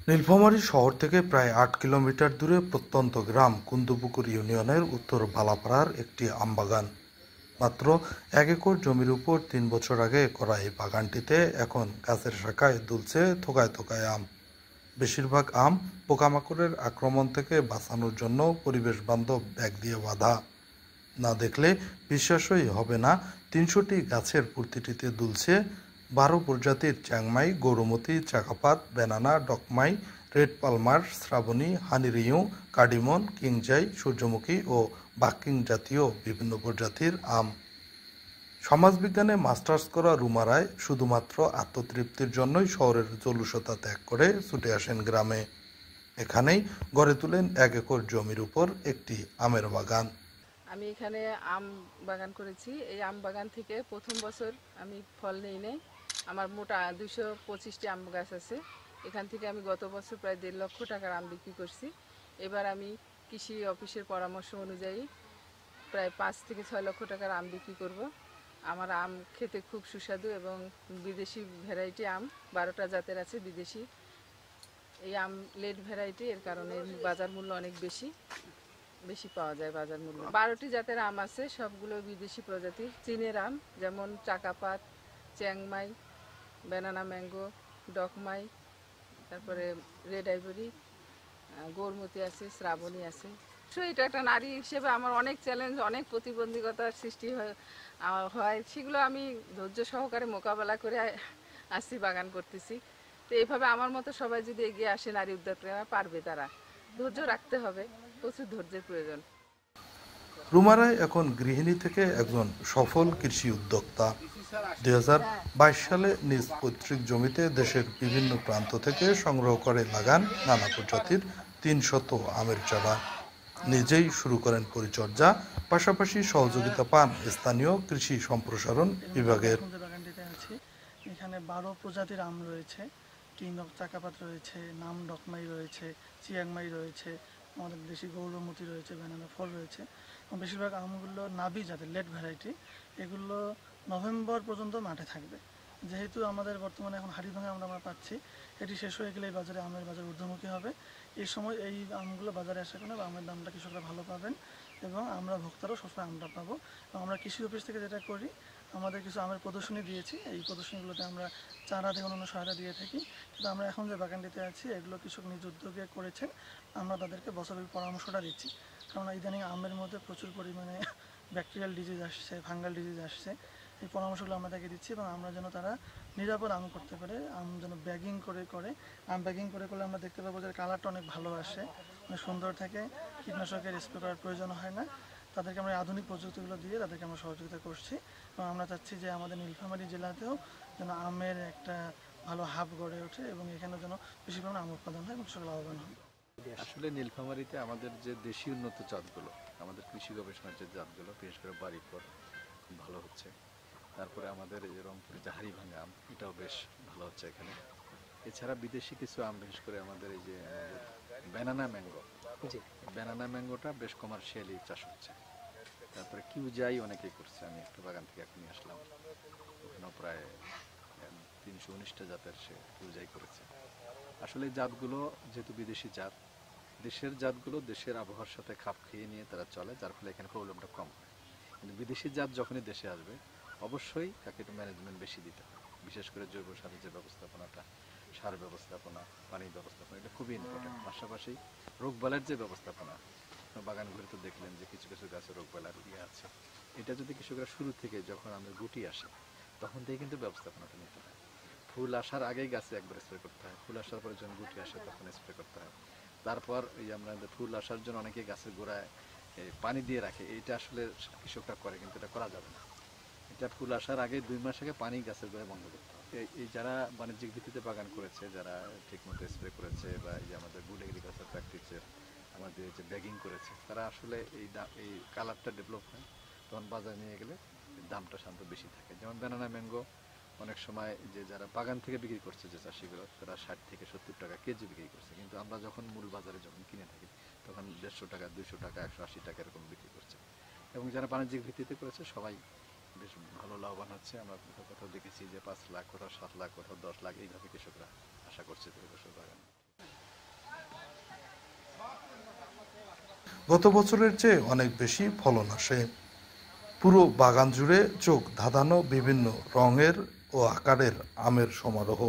নীলফামারী শহর থেকে প্রায় ৮ কিলোমিটার দূরে প্রত্যন্ত গ্রাম কুন্দপুকুর ইউনিয়নের উত্তর বালাপাড়ার একটি আমবাগান। মাত্র ১ একর জমির উপর ৩ বছর আগে করা এই বাগানটিতে এখন গাছের শাখায় দুলছে থোকায় থোকায় আম। বেশিরভাগ আম পোকামাকড়ের আক্রমণ থেকে বাঁচানোর জন্য পরিবেশ বান্ধব ব্যাগ দিয়ে বাঁধা। না দেখলে বিশ্বাসই হবে না, ৩০০টি গাছের প্রতিটিতে দুলছে ১২ প্রজাতির চ্যাংমাই, গৌরমতি, চাকাপাত, banana, Dok Mai, red Palmer, Shraboni, হানিরিয়ু, কার্ডিমন, কিংজাই, সূর্যমুখী ও বাক্কিং জাতীয় বিভিন্ন প্রজাতির আম। সমাজবিজ্ঞানে মাস্টার্স করা রুমা রায় শুধুমাত্র আত্মতৃপ্তির জন্যই শহরের জলুসতা ত্যাগ করে ছুটে আসেন গ্রামে। এখানেই গড়ে তোলেন ১ একর জমির উপর একটি আমের বাগান। আমি এখানে আম বাগান করেছি। এই আম বাগান থেকে প্রথম বছর আমি ফল নেই নাই। আমার মোটা ২২৫টি আম গাছ আছে। এখান থেকে আমি গত বছর প্রায় ১.৫ লক্ষ টাকার আম বিক্রি করছি। এবার আমি কৃষি অফিসের পরামর্শ অনুযায়ী প্রায় ৫ থেকে ৬ লক্ষ টাকার আম বিক্রি করব। আমার আম খেতে খুব সুস্বাদু এবং বিদেশি ভ্যারাইটি আম ১২টা জাতের আছে বিদেশি। এই আম লেট ভ্যারাইটি, এর কারণে বাজার মূল্য অনেক বেশি পাওয়া যায়। বাজার মূল্য ১২টি জাতের আম আছে, সবগুলো বিদেশি প্রজাতির। চীনের আম যেমন চাকাপাত, চ্যাংমাই, ব্যানানা ম্যাঙ্গো, ডকমাই, তারপরে রেড আইভরি, গৌরমতি আছে, শ্রাবণী আছে। এটা একটা নারী হিসেবে আমার অনেক চ্যালেঞ্জ, অনেক প্রতিবন্ধকতার সৃষ্টি হয়, সেগুলো আমি ধৈর্য সহকারে মোকাবেলা করে আসছি, বাগান করতেছি। তো এইভাবে আমার মতো সবাই যদি এগিয়ে আসে, নারী উদ্যোক্তারা পারবে, তারা ধৈর্য রাখতে হবে, প্রচুর ধৈর্যের প্রয়োজন। রুমা রায় এখন গৃহিণী থেকে একজন সফল কৃষি উদ্যোক্তা। ২০২২ সালে নিজ পৈতৃক জমিতে দেশের বিভিন্ন প্রান্ত থেকে সংগ্রহ করে লাগান নানা প্রজাতির ৩০০ আমের চারা। নিজেই শুরু করেন পরিচর্যা, পাশাপাশি সহযোগিতা পান স্থানীয় কৃষি সম্প্রসারণ বিভাগের। এখানে ১২ প্রজাতির আম রয়েছে। কিং অফ চাকাপাত রয়েছে, নাম ডকমাই রয়েছে, চিয়াংমাই রয়েছে, আমাদের দেশি গৌরমতি রয়েছে, ব্যানানা ফল রয়েছে। বেশিরভাগ আমগুলো নাবি জাতের, লেট ভ্যারাইটি। এগুলো নভেম্বর পর্যন্ত মাঠে থাকবে। যেহেতু আমাদের বর্তমানে এখন হাড়িভাঙা আমরা পাচ্ছি, এটি শেষ হয়ে গেলে এই বাজারে আমের বাজার ঊর্ধ্বমুখী হবে। এই সময় এই আমগুলো বাজারে আসার কারণে আমের দামটা কৃষকরা ভালো পাবেন এবং আমরা ভোক্তারাও সবসময় আমটা পাবো। এবং আমরা কৃষি অফিস থেকে যেটা করি, আমাদের কিছু আমের প্রদর্শনী দিয়েছি। এই প্রদর্শনীগুলোতে আমরা চারা থেকে অন্যান্য সহায়তা দিয়ে থাকি। কিন্তু আমরা এখন যে বাগানটিতে আছি, এগুলো কৃষক নিজ উদ্যোগে করেছেন। আমরা তাদেরকে বছরের পরামর্শটা দিচ্ছি, কারণ ইদানিং আমের মধ্যে প্রচুর পরিমাণে ব্যাকটেরিয়াল ডিজিজ আসছে, ফাঙ্গাল ডিজিজ আসছে। এই পরামর্শগুলো আমরা তাকে দিচ্ছি এবং আমরা যেন তারা নিরাপদ আম করতে পারে, আম যেন ব্যাগিং করে আম ব্যাগিং করলে আমরা দেখতে পাবো যে কালারটা অনেক ভালো আসে, অনেক সুন্দর থাকে, কীটনাশকের স্প্রে করার প্রয়োজন হয় না। তাদেরকে আমরা আধুনিক প্রযুক্তিগুলো দিয়ে তাদেরকে আমরা সহযোগিতা করছি এবং আমরা চাচ্ছি যে আমাদের নীলফামারী জেলাতেও যেন আমের একটা ভালো হাব গড়ে ওঠে এবং এখানেও যেন বেশি পরিমাণে আম উৎপাদন হয় এবং কৃষক লাভবান হয়। আসলে নীলফামারীতে আমাদের যে দেশি উন্নত জাতগুলো, আমাদের কৃষি গবেষণার যে জাতগুলো, বিশেষ করে বাড়িঘর খুব ভালো হচ্ছে। তারপরে আমাদের এই রংপুরে যে হাড়িভাঙা আম, এটাও বেশ ভালো হচ্ছে এখানে। এছাড়া বিদেশি কিছু আম, বিশেষ করে আমাদের এই যে ব্যানানা ম্যাঙ্গোটা বেশ কমার্শিয়ালি চাষ হচ্ছে। তারপরে কিউজাই অনেকেই করছে। আমি একটা বাগান থেকে এখনই আসলাম, ওখানেও প্রায় ৩১৯টা জাতের সে কিউজাই করেছে। আসলে জাতগুলো যেহেতু বিদেশি জাত, দেশের জাতগুলো দেশের আবহাওয়ার সাথে খাপ খেয়ে নিয়ে তারা চলে, যার ফলে এখানে প্রবলেমটা কম হয়। কিন্তু বিদেশি জাত যখনই দেশে আসবে, অবশ্যই তাকে একটু ম্যানেজমেন্ট বেশি দিতে হবে। বিশেষ করে জৈব সারের যে ব্যবস্থাপনাটা, সার ব্যবস্থাপনা, পানির ব্যবস্থাপনা, এটা খুবই ইম্পর্টেন্ট। পাশাপাশি রোগবালাইয়ের যে ব্যবস্থাপনা, বাগানগুলো তো দেখলেন যে কিছু কিছু গাছে রোগবালার আছে। এটা যদি কৃষকরা শুরু থেকে, যখন আমাদের গুটি আসে তখন থেকে কিন্তু ব্যবস্থাপনাটা নিতে হয়। ফুল আসার আগেই গাছে একবার স্প্রে করতে হয়, ফুল আসার পরে যখন গুটি আসে তখন স্প্রে করতে হয়। তারপর এই আমরা ফুল আসার জন্য অনেকে গাছের গোড়ায় পানি দিয়ে রাখে, এইটা আসলে কৃষকরা করে, কিন্তু এটা করা যাবে না। এটা ফুল আসার আগে 2 মাস আগে পানি গাছের গোড়ায় বন্ধ করতে হবে। এই যারা বাণিজ্যিক ভিত্তিতে বাগান করেছে, যারা ঠিকমতো স্প্রে করেছে, বা এই যে আমাদের গুড এগ্রিকালচার প্র্যাকটিসের আমাদের যে ব্যাগিং করেছে, তারা আসলে এই কালারটা ডেভেলপ হয়, তখন বাজারে নিয়ে গেলে দামটা সাধারণত বেশি থাকে। যেমন ব্যানানা ম্যাঙ্গো অনেক সময় যে যারা বাগান থেকে বিক্রি করছে, যে চাষিগুলো, তারা 60 থেকে 70 টাকা কেজি বিক্রি করছে, কিন্তু আমরা যখন মূল বাজারে যখন কিনে থাকি তখন 150 টাকা, 200 টাকা, 180 টাকা এরকম বিক্রি করছে। এবং যারা বাণিজ্যিক ভিত্তিতে করেছে সবাই বেশ ভালো লাভবান হচ্ছে। আমরা কোথাও দেখেছি যে 5 লাখ, কোথাও 7 লাখ, কোথাও 10 লাখ, এইভাবে কৃষকরা আশা করছে 2 বছর বাগান। গত বছরের চেয়ে অনেক বেশি ফলন আসে। পুরো বাগান জুড়ে চোখ ধাঁধানো বিভিন্ন রঙের ও আকারের আমের সমারোহ।